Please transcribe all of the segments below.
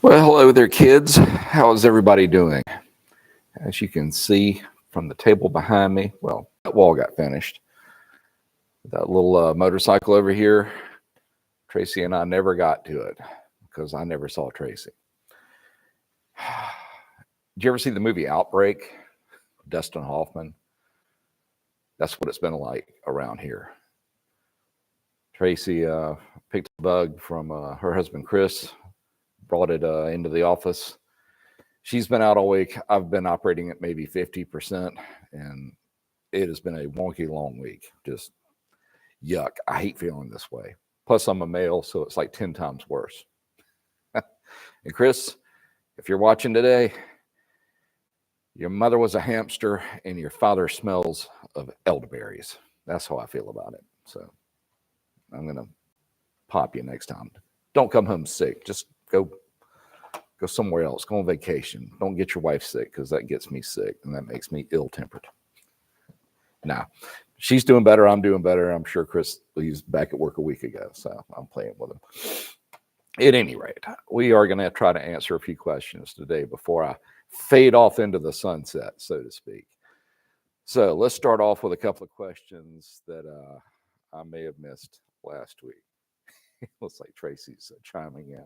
Well, hello there, kids. How is everybody doing? As you can see from the table behind me, well, that wall got finished. That little motorcycle over here, Tracy and I never got to it because I never saw Tracy. Did you ever see the movie Outbreak? Dustin Hoffman? That's what it's been like around here. Tracy picked a bug from her husband, Chris, brought it into the office. She's been out all week. I've been operating at maybe 50%, and it has been a wonky, long week. Just yuck. I hate feeling this way. Plus, I'm a male, so it's like 10 times worse. And Chris, if you're watching today, your mother was a hamster, and your father smells of elderberries. That's how I feel about it. So I'm going to pop you next time. Don't come home sick. Just go somewhere else. Go on vacation. Don't get your wife sick because that gets me sick and that makes me ill-tempered. Now, she's doing better. I'm doing better. I'm sure Chris was back at work a week ago, so I'm playing with him. At any rate, we are going to try to answer a few questions today before I fade off into the sunset, so to speak. So let's start off with a couple of questions that I may have missed last week. It looks like Tracy's chiming in.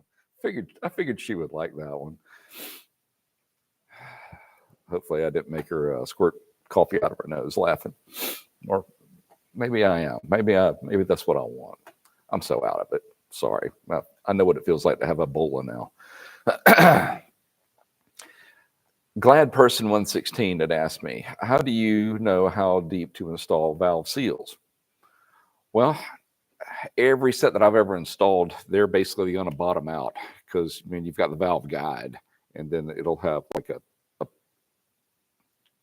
I figured she would like that one. Hopefully I didn't make her squirt coffee out of her nose laughing. Or maybe I am. Maybe that's what I want. I'm so out of it. Sorry. Well, I know what it feels like to have Ebola now. Glad Person 116 had asked me, how do you know how deep to install valve seals? Well, every set that I've ever installed, they're basically going to bottom out because you've got the valve guide, and then it'll have like a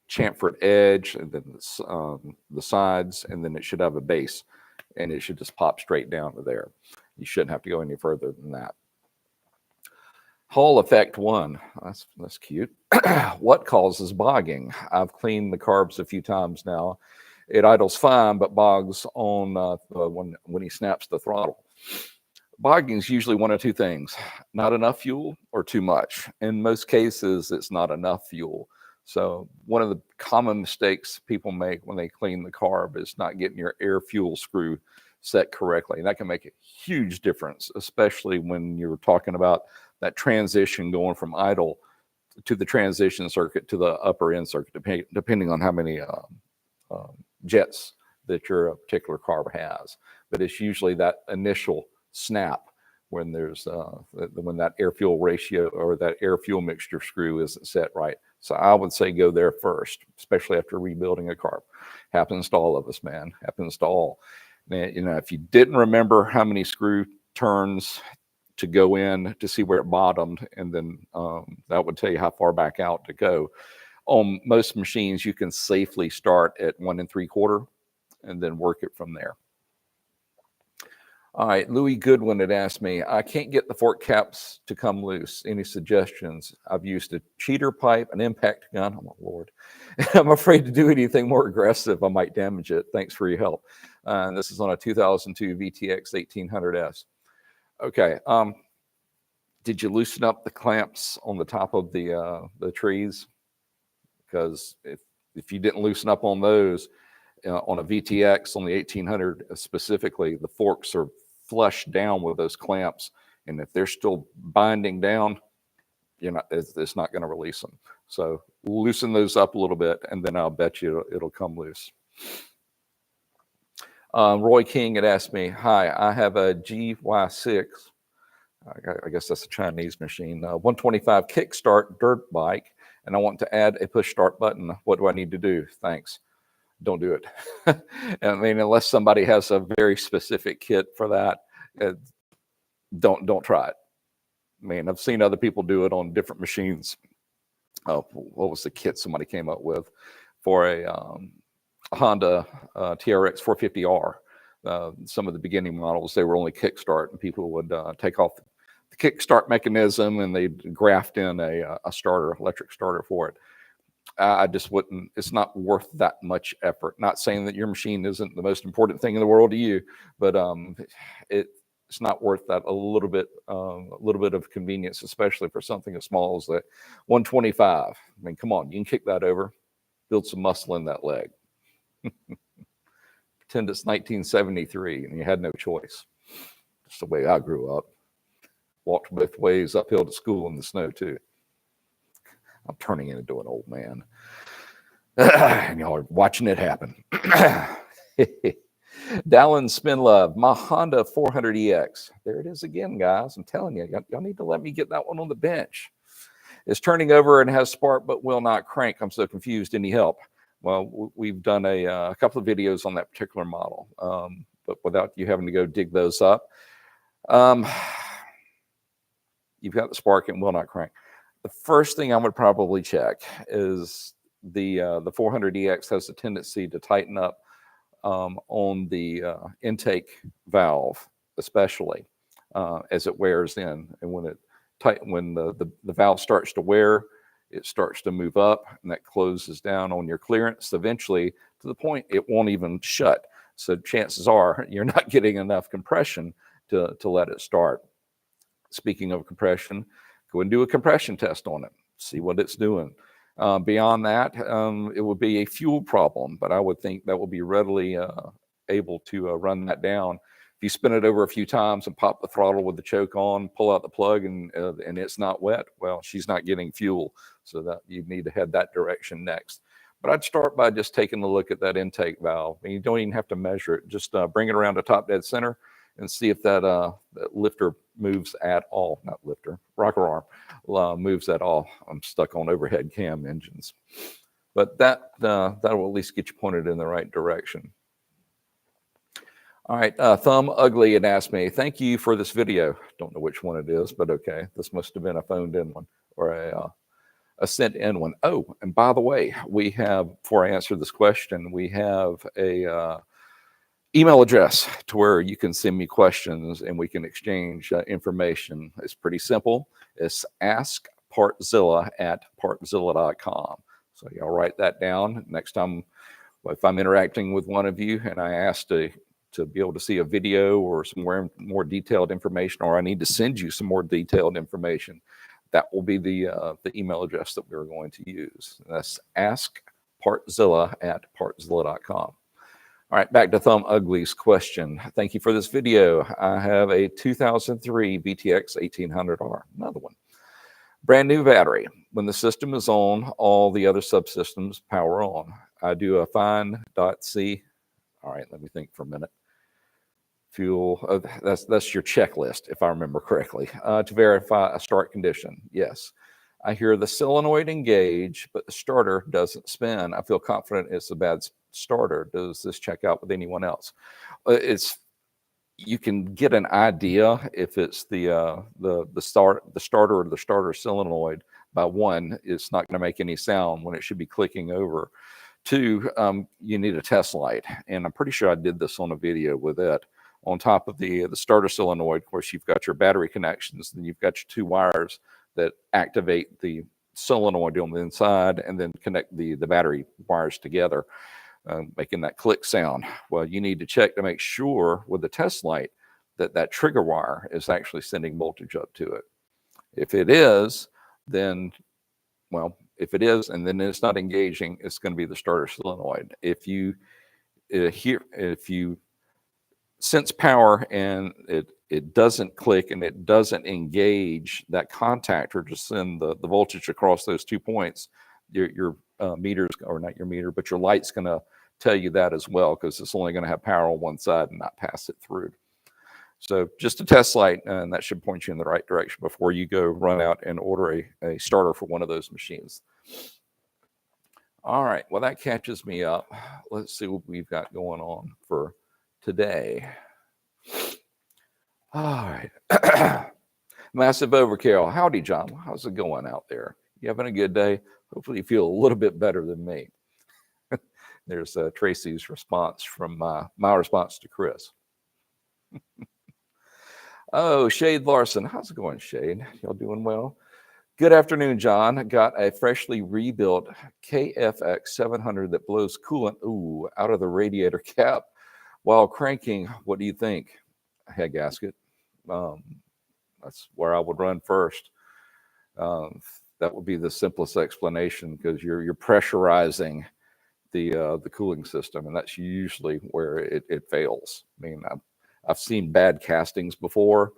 chamfered edge, and then the sides, and then it should have a base, and it should just pop straight down to there. You shouldn't have to go any further than that. Hall Effect 1, that's cute. What causes bogging? I've cleaned the carbs a few times now. It idles fine, but bogs on when he snaps the throttle. Bogging is usually one of two things: not enough fuel or too much. In most cases, it's not enough fuel. So one of the common mistakes people make when they clean the carb is not getting your air fuel screw set correctly. And that can make a huge difference, especially when you're talking about that transition going from idle to the transition circuit to the upper end circuit, depending on how many jets that your particular carb has. But it's usually that initial snap when there's when that air fuel ratio or that air fuel mixture screw isn't set right. So I would say go there first, especially after rebuilding a carb. Happens to all of us, man. Happens to all. Man, if you didn't remember how many screw turns to go in to see where it bottomed, and then that would tell you how far back out to go. On most machines, you can safely start at 1 3/4 and then work it from there. All right, Louis Goodwin had asked me, I can't get the fork caps to come loose. Any suggestions? I've used a cheater pipe, an impact gun. Oh, my Lord. I'm afraid to do anything more aggressive. I might damage it. Thanks for your help. And this is on a 2002 VTX 1800S. Okay. Did you loosen up the clamps on the top of the trees? Because if you didn't loosen up on those, on a VTX, on the 1800 specifically, the forks are flush down with those clamps. And if they're still binding down, it's not going to release them. So loosen those up a little bit, and then I'll bet you it'll come loose. Roy King had asked me, hi, I have a GY6. I guess that's a Chinese machine. 125 kickstart dirt bike, and I want to add a push start button. What do I need to do? Thanks. Don't do it. I mean, unless somebody has a very specific kit for that, don't try it. I mean, I've seen other people do it on different machines. What was the kit somebody came up with for a Honda TRX 450R? Some of the beginning models, they were only kickstart, and people would take off the kickstart mechanism and they'd graft in a electric starter for it. I just wouldn't. It's not worth that much effort. Not saying that your machine isn't the most important thing in the world to you, but It's not worth that a little bit of convenience, especially for something as small as that 125. I mean, come on, you can kick that over, build some muscle in that leg. Pretend it's 1973 and you had no choice. That's the way I grew up. Walked both ways uphill to school in the snow too. I'm turning into an old man. And y'all are watching it happen. Dallin Spin Love, my Honda 400EX. There it is again, guys. I'm telling you, y'all need to let me get that one on the bench. It's turning over and has spark but will not crank. I'm so confused. Any help? Well, we've done a couple of videos on that particular model, but without you having to go dig those up. You've got the spark and will not crank. The first thing I would probably check is the 400EX has a tendency to tighten up on the intake valve, especially as it wears in. And when the valve starts to wear, it starts to move up, and that closes down on your clearance eventually to the point it won't even shut. So chances are you're not getting enough compression to let it start. Speaking of compression, go and do a compression test on it. See what it's doing. Beyond that, it would be a fuel problem, but I would think that will be readily able to run that down. If you spin it over a few times and pop the throttle with the choke on, pull out the plug, and it's not wet, well, she's not getting fuel, so that you need to head that direction next. But I'd start by just taking a look at that intake valve. And you don't even have to measure it. Just bring it around to top dead center and see if that lifter moves at all. Not lifter, rocker arm moves at all. I'm stuck on overhead cam engines. But that will at least get you pointed in the right direction. All right, Thumb Ugly had asked me, thank you for this video. Don't know which one it is, but okay. This must have been a phoned in one or a sent in one. Oh, and by the way, we have, before I answer this question, we have a email address to where you can send me questions and we can exchange information. It's pretty simple. It's askpartzilla@partzilla.com. So y'all write that down. Next time, if I'm interacting with one of you and I ask to be able to see a video or some more detailed information, or I need to send you some more detailed information, that will be the email address that we're going to use. That's askpartzilla@partzilla.com. All right, back to Thumb Ugly's question. Thank you for this video. I have a 2003 VTX 1800R, another one. Brand new battery. When the system is on, all the other subsystems power on. I do a find.c. All right, let me think for a minute. Fuel, that's your checklist, if I remember correctly, to verify a start condition. Yes. I hear the solenoid engage, but the starter doesn't spin. I feel confident it's a bad starter. Does this check out with anyone else? You can get an idea if it's the starter or the starter solenoid. By one, it's not going to make any sound when it should be clicking over. Two, you need a test light, and I'm pretty sure I did this on a video with it. On top of the starter solenoid, of course, you've got your battery connections, then you've got your two wires that activate the solenoid on the inside and then connect the battery wires together, making that click sound. Well, you need to check to make sure with the test light that trigger wire is actually sending voltage up to it. If it is, then, well, if it is and then it's not engaging, it's going to be the starter solenoid. If you sense power and it doesn't click and it doesn't engage that contactor to send the voltage across those 2 points, your meter's, or not your meter, but your light's going to tell you that as well, because it's only going to have power on one side and not pass it through. So just a test light, and that should point you in the right direction before you go run out and order a starter for one of those machines. All right, well, that catches me up. Let's see what we've got going on for today. All right. Massive Overkill. Howdy, John. How's it going out there? You having a good day? Hopefully you feel a little bit better than me. There's Tracy's response from my response to Chris. Oh, Shade Larson. How's it going, Shade? Y'all doing well? Good afternoon, John. Got a freshly rebuilt KFX 700 that blows coolant out of the radiator cap while cranking. What do you think? Head gasket. Um, that's where I would run first. That would be the simplest explanation, because you're pressurizing the cooling system, and that's usually where it fails. I mean, I've seen bad castings before,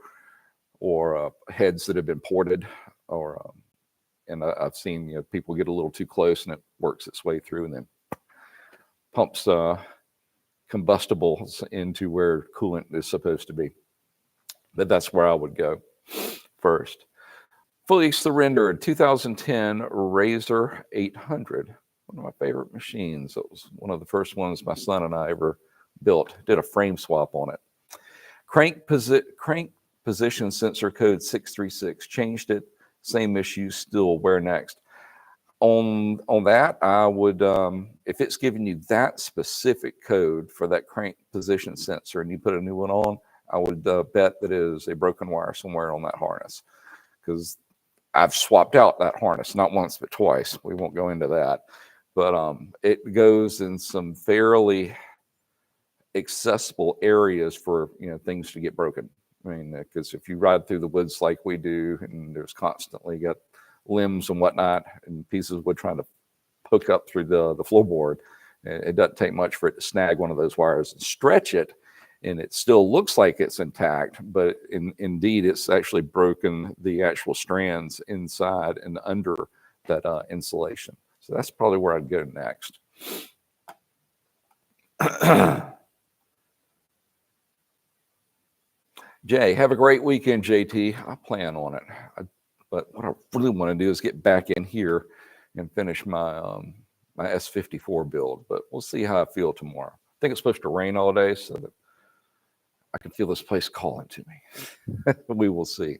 or heads that have been ported, or and I've seen people get a little too close and it works its way through and then pumps combustibles into where coolant is supposed to be. But that's where I would go first. Fully surrendered 2010 Razor 800, one of my favorite machines. It was one of the first ones my son and I ever built. Did a frame swap on it. Crank position sensor code 636. Changed it. Same issue. Still. Where next? On that, I would, if it's giving you that specific code for that crank position sensor and you put a new one on, I would bet that it is a broken wire somewhere on that harness, because I've swapped out that harness, not once, but twice. We won't go into that. But it goes in some fairly accessible areas for things to get broken. I mean, because if you ride through the woods like we do, and there's constantly got limbs and whatnot and pieces of wood trying to poke up through the floorboard, it doesn't take much for it to snag one of those wires and stretch it, and it still looks like it's intact, but indeed it's actually broken the actual strands inside and under that insulation. So that's probably where I'd go next. Jay, have a great weekend, JT. I plan on it. But what I really want to do is get back in here and finish my my S54 build. But we'll see how I feel tomorrow. I think it's supposed to rain all day, so that I can feel this place calling to me. We will see.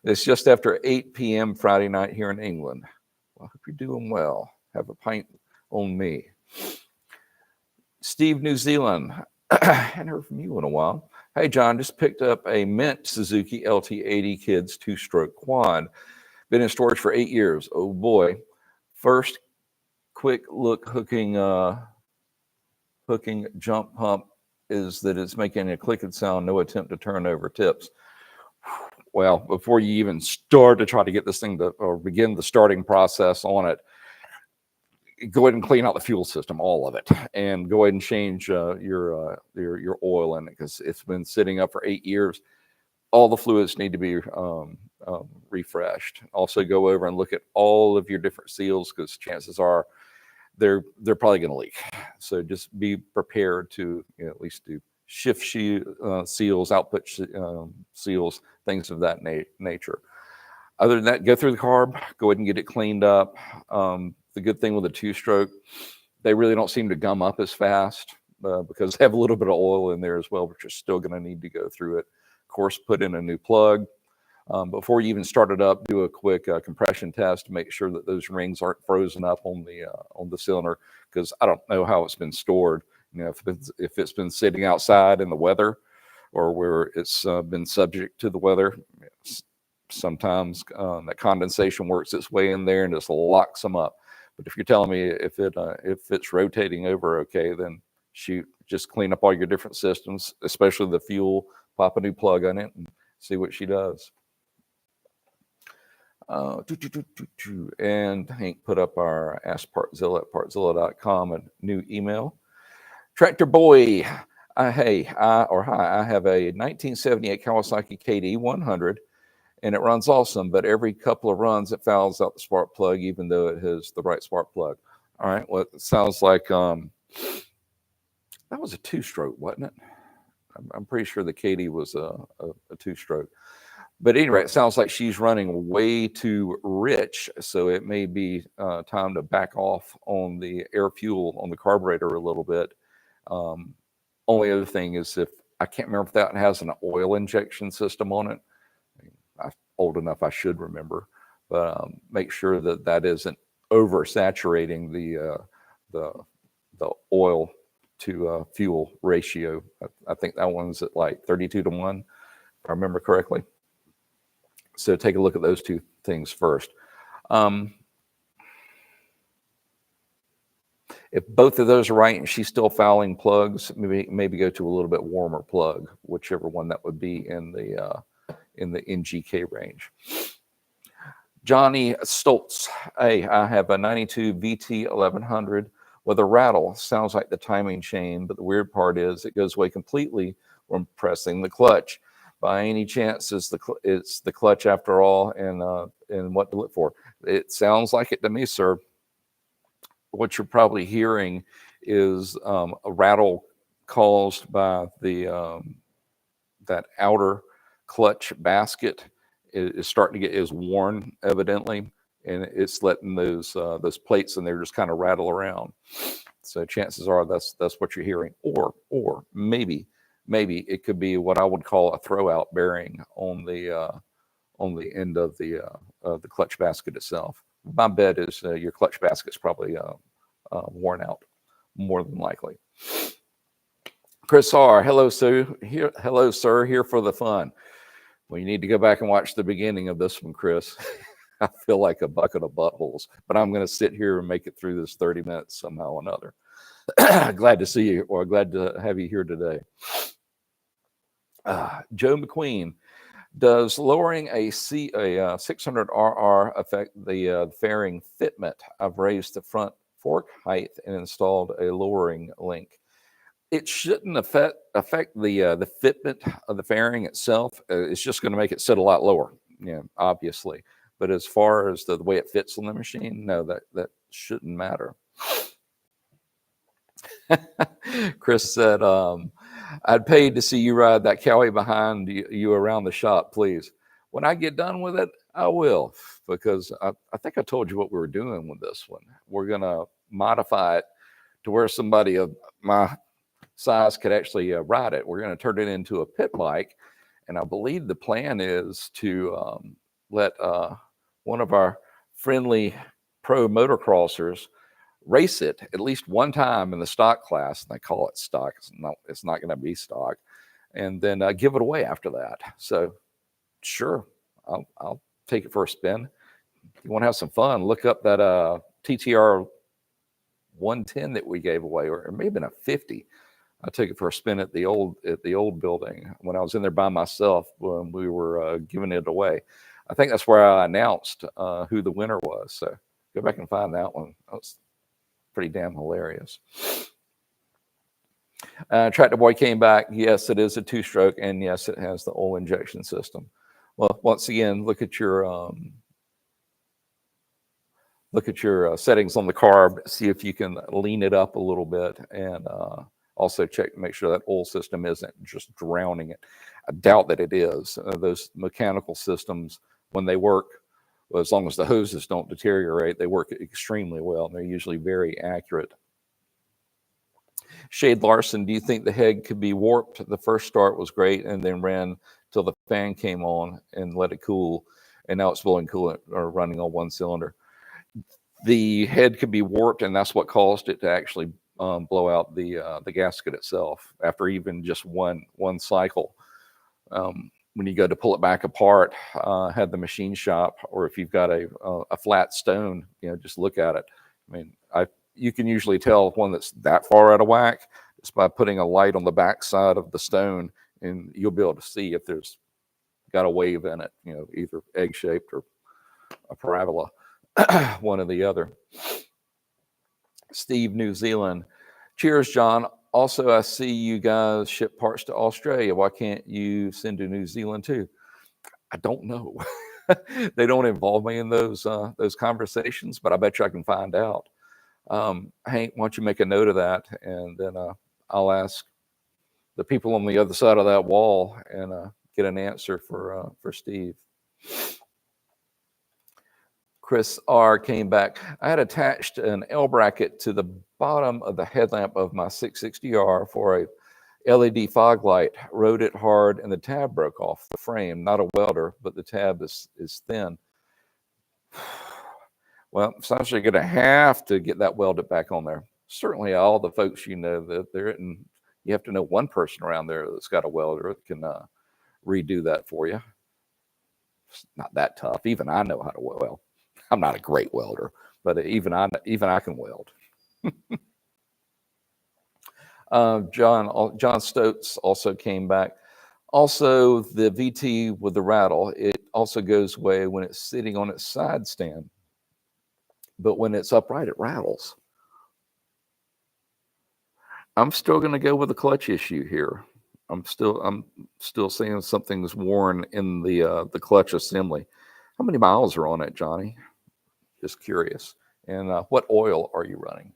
It's just after 8 p.m. Friday night here in England. Well, I hope you're doing well. Have a pint on me. Steve, New Zealand. I hadn't heard from you in a while. Hey, John, just picked up a mint Suzuki LT80 Kids 2-stroke quad. Been in storage for 8 years. Oh, boy. First quick look hooking jump pump is that it's making a clicking sound, no attempt to turn over tips. Well, before you even start to try to get this thing to, or begin the starting process on it, go ahead and clean out the fuel system, all of it, and go ahead and change your oil in it, because it's been sitting up for 8 years. All the fluids need to be refreshed. Also, go over and look at all of your different seals, because chances are they're probably going to leak. So just be prepared to at least do shift seals, output seals, things of that nature. Other than that, go through the carb, go ahead and get it cleaned up. The good thing with a 2-stroke, they really don't seem to gum up as fast because they have a little bit of oil in there as well, but you're still going to need to go through it. Of course, put in a new plug. Before you even start it up, do a quick compression test to make sure that those rings aren't frozen up on the cylinder, because I don't know how it's been stored. If it's been sitting outside in the weather, or where it's been subject to the weather, sometimes that condensation works its way in there and just locks them up. But if you're telling me if it's rotating over okay, then shoot, just clean up all your different systems, especially the fuel, pop a new plug on it and see what she does. And Hank put up our Ask Partzilla at partzilla.com, a new email. Tractor Boy, hi, I have a 1978 Kawasaki KD 100, and it runs awesome, but every couple of runs it fouls out the spark plug, even though it has the right spark plug. All right, well, it sounds like that was a 2-stroke, wasn't it? I'm pretty sure the KD was a 2-stroke. But anyway, it sounds like she's running way too rich, so it may be time to back off on the air fuel on the carburetor a little bit. Only other thing is, if I can't remember if that has an oil injection system on it. I'm old enough, I should remember, but make sure that that isn't oversaturating the oil to fuel ratio. I think that one's at like 32-1, if I remember correctly. So take a look at those two things first. If both of those are right and she's still fouling plugs, maybe go to a little bit warmer plug, whichever one that would be in the in the NGK range. Johnny Stoltz, hey, I have a 92 VT 1100 with a rattle. Sounds like the timing chain, but the weird part is it goes away completely when pressing the clutch. By any chance, it's the clutch after all, and what to look for? It sounds like it to me, sir. What you're probably hearing is a rattle caused by the that outer clutch basket is starting to get is worn evidently, and it's letting those plates in there just kind of rattle around. So chances are that's what you're hearing, or maybe it could be what I would call a throwout bearing on the end of the clutch basket itself. My bet is your clutch basket's probably worn out, more than likely. Chris R, hello sir, here for the fun. Well, you need to go back and watch the beginning of this one, Chris. I feel like a bucket of buttholes, but I'm going to sit here and make it through this 30 minutes somehow or another. Glad to see you, or glad to have you here today. Joe McQueen, does lowering a 600RR affect the fairing fitment? I've raised the front fork height and installed a lowering link. It shouldn't affect the fitment of the fairing itself. It's just going to make it sit a lot lower, obviously. But as far as the way it fits on the machine, no, that shouldn't matter. Chris said, I'd pay to see you ride that Cowie behind you around the shop, please. When I get done with it, I will, because I think I told you what we were doing with this one. We're going to modify it to where somebody of my size could actually ride it. We're going to turn it into a pit bike, and I believe the plan is to let one of our friendly pro motocrossers race it at least one time in the stock class. And they call it stock. It's not going to be stock, and then give it away after that. So sure, I'll take it for a spin. If you want to have some fun, look up that TTR 110 that we gave away, or it may have been a 50. I took it for a spin at the old building when I was in there by myself when we were giving it away. I think that's where I announced who the winner was. So go back and find that one. That was pretty damn hilarious. Tractor Boy came back. Yes, it is a two-stroke, and yes, it has the oil injection system. Well, once again, look at your settings on the carb. See if you can lean it up a little bit, and also check to make sure that oil system isn't just drowning it. I doubt that it is. Those mechanical systems, when they work, well, as long as the hoses don't deteriorate, they work extremely well, and they're usually very accurate. Shade Larson, do you think the head could be warped? The first start was great, and then ran till the fan came on and let it cool, and now it's blowing coolant or running on one cylinder. The head could be warped, and that's what caused it to actually blow out the gasket itself after even just one cycle. When you go to pull it back apart, had the machine shop, or if you've got a flat stone, just look at it. I mean, you can usually tell one that's that far out of whack just by putting a light on the back side of the stone, and you'll be able to see if there's got a wave in it, either egg-shaped or a parabola, one or the other. Steve, New Zealand. Cheers, John. Also, I see you guys ship parts to Australia. Why can't you send to New Zealand too? I don't know. They don't involve me in those conversations, but I bet you I can find out. Hank, why don't you make a note of that, and then I'll ask the people on the other side of that wall and get an answer for Steve. Chris R came back. I had attached an L bracket to the bottom of the headlamp of my 660R for a LED fog light. Rode it hard, and the tab broke off the frame. Not a welder, but the tab is thin. Well, sounds like you're going to have to get that welded back on there. Certainly, all the folks that they're in, you have to know one person around there that's got a welder that can redo that for you. It's not that tough. Even I know how to weld. I'm not a great welder, but even I can weld. John Stokes also came back. Also, the VT with the rattle, it also goes away when it's sitting on its side stand. But when it's upright, it rattles. I'm still going to go with the clutch issue here. I'm still saying something's worn in the clutch assembly. How many miles are on it, Johnny? Just curious. And what oil are you running?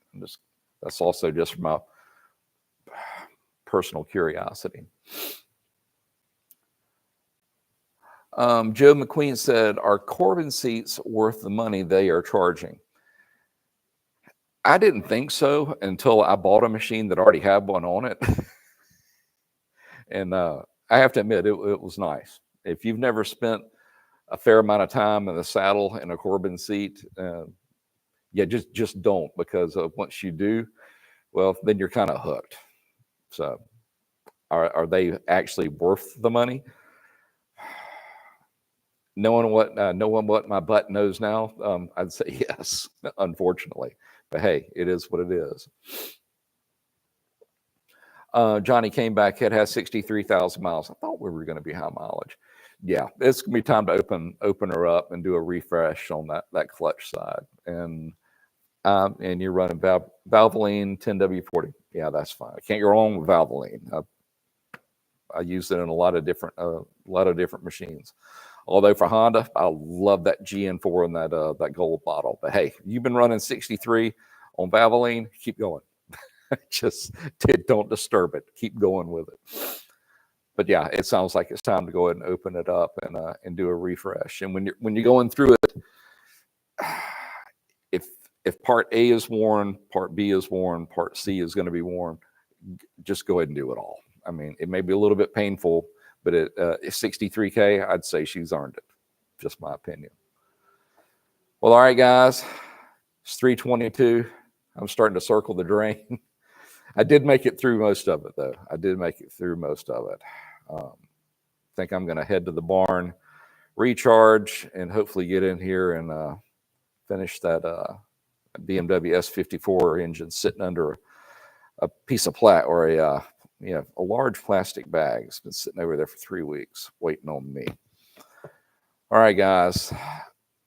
That's also just from my personal curiosity. Joe McQueen said, "Are Corbin seats worth the money they are charging?" I didn't think so until I bought a machine that already had one on it. And I have to admit, it was nice. If you've never spent a fair amount of time in the saddle in a Corbin seat, yeah, just don't, because once you do, well, then you're kind of hooked. So are they actually worth the money? Knowing what my butt knows now, I'd say yes, unfortunately. But hey, it is what it is. Johnny came back. It has 63,000 miles. I thought we were going to be high mileage. Yeah, it's going to be time to open her up and do a refresh on that clutch side. And you're running Valvoline 10W40. Yeah, that's fine. Can't go wrong with Valvoline. I use it in a lot of different machines. Although for Honda, I love that GN4 and that gold bottle. But hey, you've been running 63 on Valvoline, keep going. Just don't disturb it. Keep going with it. But yeah, it sounds like it's time to go ahead and open it up and do a refresh. And when you're going through it, if part A is worn, part B is worn, part C is going to be worn, just go ahead and do it all. I mean, it may be a little bit painful, but at 63K, I'd say she's earned it. Just my opinion. Well, all right, guys. It's 3:22. I'm starting to circle the drain. I did make it through most of it, though. I think I'm going to head to the barn, recharge, and hopefully get in here and finish that BMW S54 engine sitting under a piece of plastic or a large plastic bag. It's been sitting over there for 3 weeks waiting on me. All right, guys.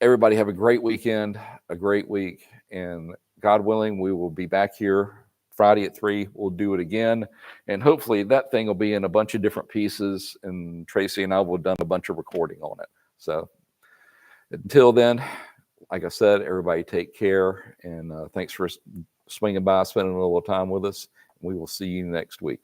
Everybody have a great weekend, a great week, and God willing, we will be back here Friday at 3. We'll do it again, and hopefully that thing will be in a bunch of different pieces, and Tracy and I will have done a bunch of recording on it. So until then, like I said, everybody take care, and thanks for swinging by, spending a little time with us. We will see you next week.